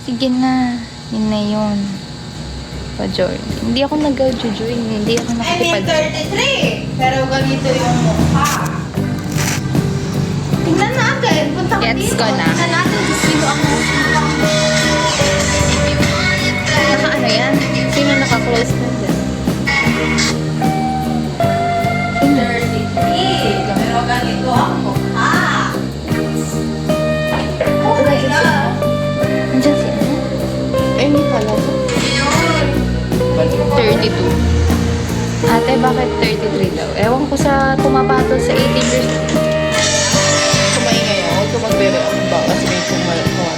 Sige na. Yun na yun. Pa-join. Hindi ako nag-join. Hindi ako I mean, nakikipag-join. 33. Pero ganito yung mukha. Tingnan natin. Punta ka Gets dito. ko na. Tingnan natin kung sino ang Naka-ano yan? Sino naka-close na dyan? 33. Pero ganito ang mukha. Okay na. Nandiyan si ano? Eh, hindi pala. 32. Ate, bakit 33 daw? Ewan ko sa pumapatol sa 18 years. Kumaingay ako. Huwag ka magbere ako ba? Kasi may kumalakawa.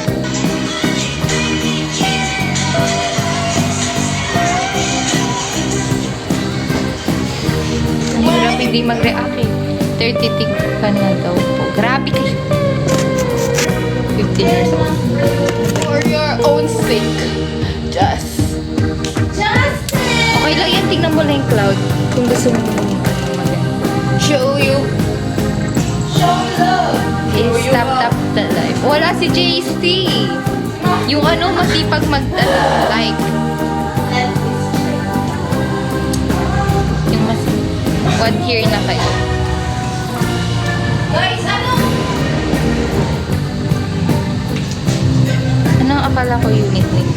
Ang hirap hindi mag-react eh. 30 tick ka na daw po. Grabe kayo. 15 years old. For your own sake. Just. Okay lang yan. Tingnan mo lang yung cloud. Kung gusto mo mag- Show you. Show love. Stop tap the life. Wala si JST. Yung ano, masipag mag-like. Let this check. Yung mas... 1 year na kayo. Guys, ano? Ano ang akala ko unit link?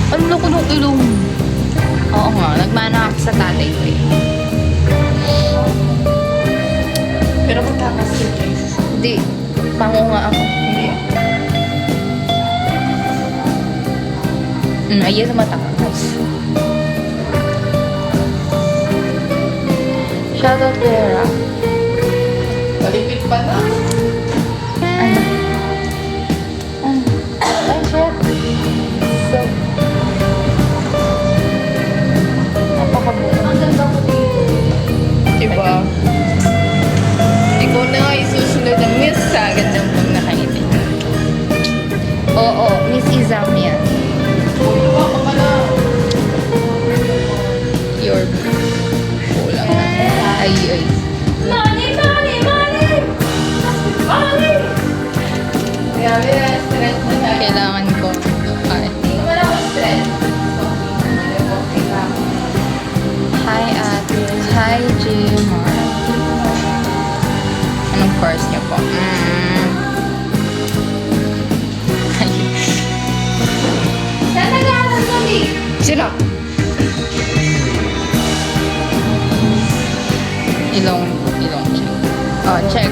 Ang loko ng ilong. Oo nga, nagmana ako sa tatay ko eh. Pero matakas si Jace. Hindi, pangunga ako. Hindi. Ayun na matapos. Shoutout Vera. Talipit pa na. Ano? Ano? Ay, shit. So, napakabuo. Ang ganda ko dito. Diba? Ikaw na nga isusunod ang miss sa gandang pag nakangiti. Oo, Miss Izamia. Diba ka pala? Your kulang na. Ay, ay. Money, money, money! Money! Grabe na, stress na tayo. Kailangan ko. Ay. Hindi mo na ako stress. Okay lang. Hi, ate. Hi, Jimar. Anong course niyo po? Saan nag-aaral kami? Sino? Ilong check. Oh, check.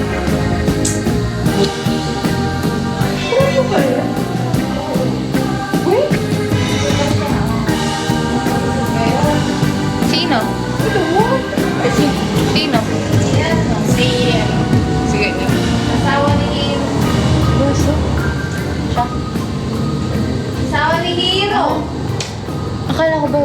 Ano ba yan? Sino? Ano mo? Ay, Sino? Yan, si sige na. asawa ni Hiro. Luso. Siya. Asawa ni Hiro. Akala ko ba